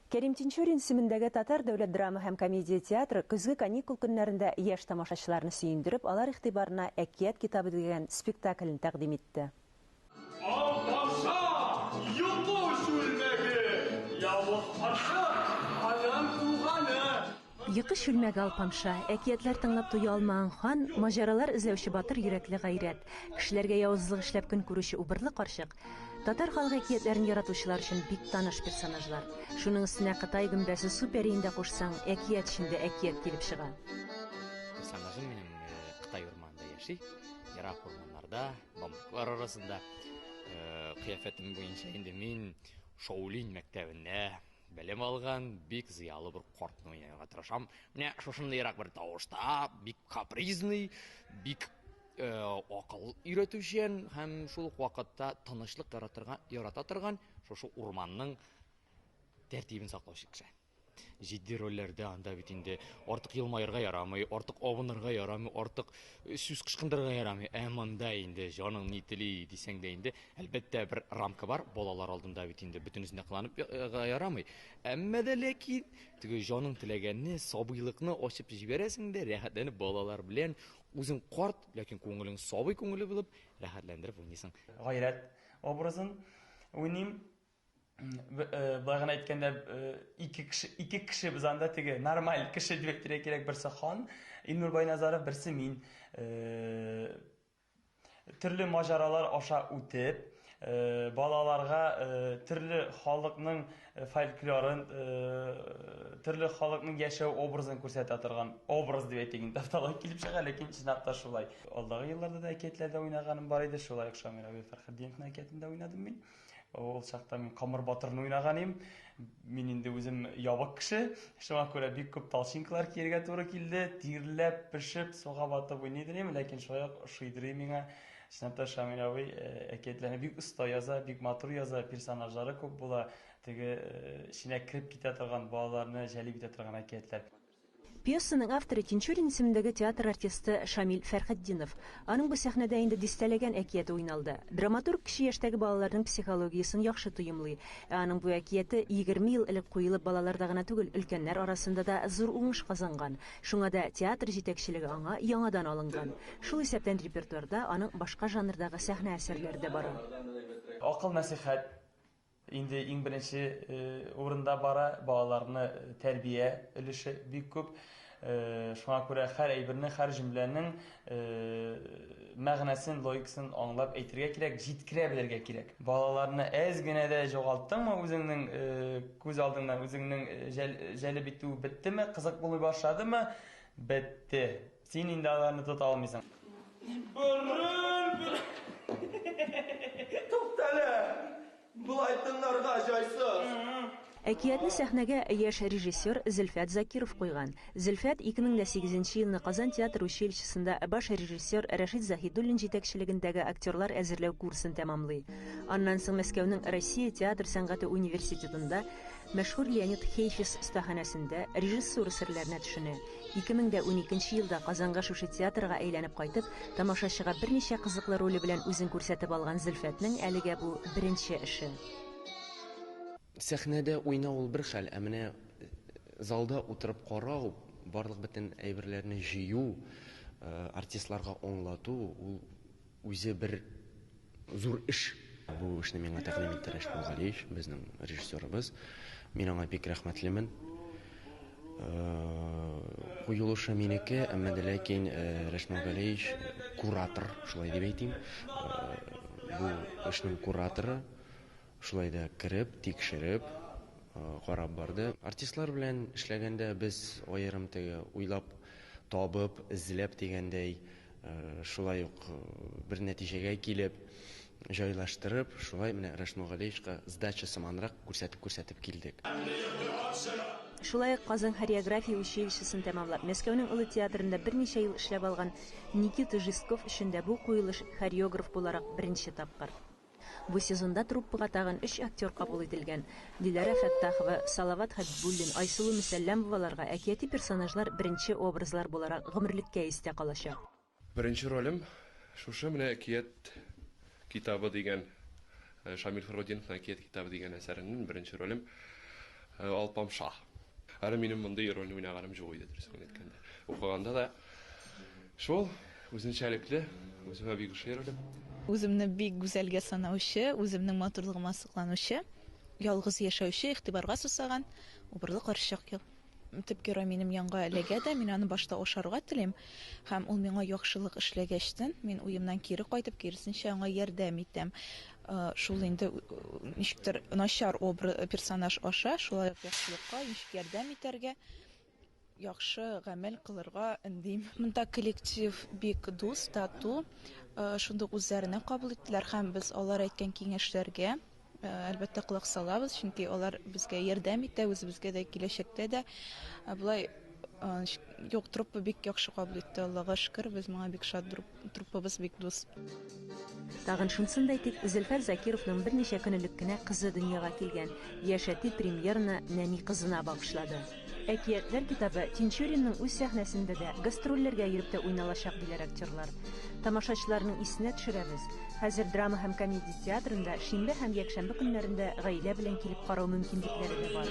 Кәрим Тинчурин исемендәге Татар дәүләт драма һәм комедия театры көзге каникул көннәрендә яшь тамашачыларны сөендереп, алар игътибарына «Әкият китабы» дигән спектаклен тәкъдим итте. Йокы шүлмәге Алпамша, әкиятләр тыңлап туя алмаган хан, маҗаралар эзләүче батыр йөрәкле гайрәт, кешеләргә явызлык эшләп көн күрүче убырлы карчык. Татар халык әкиятләрен яратучылар өчен бик таныш персонажлар. Шуның өстенә Кытай гөмбәсе Супериндә кушсаң, әкият эчендә әкият килеп чыга. Персонажым минем Кытай урманында яши, ерак урманнарда, бамбуклар арасында. Кыяфәтем буенча инде мин Шаолинь мәктәбендә белем алган, бик зыялы бер картны уйнарга тырышам. Менә шушындый ерак бер тавышта, бик капризный, бик акыл өйрәтүчән һәм шул ук вакытта тынычлык ярата торган шушы урманның тәртибен саклаучы кеше. Җитди рольләрдә анда бит инде артык елмаерга ярамый, артык абынырга ярамый, артык сүз кышкындырырга ярамый. Монда инде җаның ни тели дисәң дә инде, әлбәттә бер рамка бар, балалар алдында бит инде бөтенесенә кыланып ярамый. Әмма дә ләкин теге җаның теләгәнне, сабыйлыкны ачып җибәрәсең дә, рәхәтләнеп балалар белән үзең карт, ләкин күңелең сабый күңеле булып, рәхәтләндереп уйныйсың. Гайрәт образын уйныйм. Багына әйткәндә ике кеше без анда теге нормаль кеше дип әйтергә кирәк, берсе хан Илнур Байназаров, берсе мин. Төрле маҗаралар аша үтеп, балаларга төрле халыкның фольклорын, төрле халыкның яшәү образын күрсәтә торган образ дип әйтик инде тавталып килеп чыга, ләкин чынлап та шулай. Алдагы елларда да әкиятләрдә уйнаганым бар иде, шулай ук Шамил Абый Фәрхетдиновның әкиятендә уйнадым мин. Ул чакта мин Камыр батырны уйнаган идем. Мин инде үзем ябык кеше, шуңа күрә бик күп талчинкалар киергә туры килде, тирләп, пешеп, суга батып уйныйдым, ләкин шулай ук шуйдырый миңа. Чынлап та Шамил Абый әкиятләрне бик оста яза, бик матур яза, персонажлары күп була, теге içine кирип китә торган, балаларны җәлеп итә торган әкиятләр. Пьесаның авторы Тинчурин исемендәге театр артисты Шамил Фәрхетдинов. Аның бу сәхнәдә инде дистәләгән әкияте уйналды. Драматург кеше яшьтәге балаларның психологиясын яхшы тоемлый. Аның бу әкияте 20 ел элек куелып балаларда гына түгел, өлкәннәр арасында да зур уңыш казанган. Шуңа да театр җитәкчелеге аңа яңадан алынган. Шул исәптән репертуарда аның башка жанрдагы сәхнә әсәрләре дә бара. Акыл насихат инде иң беренче урында бара, балаларны тәрбия өлеше бик күп. Шуңа күрә һәр әйберне, һәр җөмләнең мәгънәсен, логикасын аңлап әйтергә кирәк, җиткерә белергә кирәк. Балаларны әз генә дә югалтыңмы үзеңнең күз алдыңнан, үзеңнең җәлеп итү беттеме, кызык булмый башладымы? Бетте. Син инде аларны тота алмыйсың. Туктале! Булай тыңларга җайсыз. Әкиятне сәхнәгә яшь режиссер Зөлфәт Закиров куйган. Зөлфәт 2008 елны Казан театр училищесында баш режиссер Рәшит Заһидуллин җитәкчелегендәге актерлар әзерләү курсын тәмамлый. Аннан соң Мәскәүнең Россия театр сәнгате университетында мәшһүр Леонид Хейфис остаханәсендә режиссура серләренә төшенә. 2012 елда Казанга шушы театрга әйләнеп кайтып, тамашачыга берничә кызыклы роле белән үзен күрсәтеп алган Зөлфәтнең әлегә бу беренче эше. Сәхнәдә уйнау ул бер хәл, ә менә залда утырып карау, барлык бөтен әйберләрне җыю, артистларга аңлату, ул үзе бер зур эш. Бу эшне миңа тәкъдим итте Рәшит Галиев, безнең режиссерыбыз. Мин аңа бик рәхмәтлемен. Куелышы минеке, әмма дә ләкин Рәшит Галиев куратор, шулай дип әйтим. Бу эшнең кураторы. Шулай да кирип, тикшереп, карап барды. Артистлар белән эшләгәндә без аерым теге уйлап, табып, эзләп дигәндәй, шулай ук бер нәтиҗәгә килеп, җайлаштырып, шулай менә Рәшит Галиевка сдача сыманрак күрсәтеп килдек. Шулай ук Казан хореография училищесын тәмамлап, Мәскәүнең Улы театрында берничә ел эшләп алган Никита Жистков өчен дә бу куелыш хореограф буларак беренче тапкыр. Бу сезонда труппага тагын 3 актер кабул ителгән. Диләрә Фәттахова, Салават Хәбибуллин, Айсылу Мөсәлләмоваларга әкияти персонажлар беренче образлар буларак гомерлеккә истә калачак. Беренче ролем шушы менә әкият китабы дигән, Шамил Фәрхетдиновның әкият китабы дигән әсәренең беренче ролем. Алпамша. Әрі менің мұндай рөлін ойнағаным жоқ еді дұрысын еткенде. Оқығанда да шол үзенчәлекле, үземә бик ошый рөлем. Үземне бик гүзәлгә санаучы, үземнең матурлыгыма сокланучы, ялгыз яшәүче, игътибарга сусаган, убырлы карчык төп герой минем янга эләгә дә, мин аны башта ашарга телим, һәм ул миңа яхшылык эшләгәчтен, мин уемнан кире кайтып, киресенчә аңа ярдәм итәм. Шул инде ничектер начар персонаж аша, шулай ук яхшылыкка, ничек ярдәм итәргә, яхшы гамәл кылырга индим. Монда коллектив бик дус, тату, шундый үзләренә кабул иттеләр һәм без алар әйткән киңәшләргә әлбәттә колак салабыз, чөнки алар безгә ярдәм итә, үзебезгә дә киләчәктә дә булай юк, труппа бик яхшы кабул итте, Аллага шөкер, без моңа бик шат, труппабыз бик дус. Тагын шунысын да әйтик, Зөлфәт Закировның берничә көнлек кенә кызы дөньяга килгән. Яшәти премьераны нәни кызына багышлады. Әкиятләр китабы Тинчуринның үз сәхнәсендә дә гастрольләргә йөреп тә уйналачак диләр актерлар. Тамашачыларның исенә төшерәбез. Хәзер драма һәм комедия театрында шимбә һәм якшәмбе көннәрендә гаилә белән килеп карау мөмкинлекләре дә бар.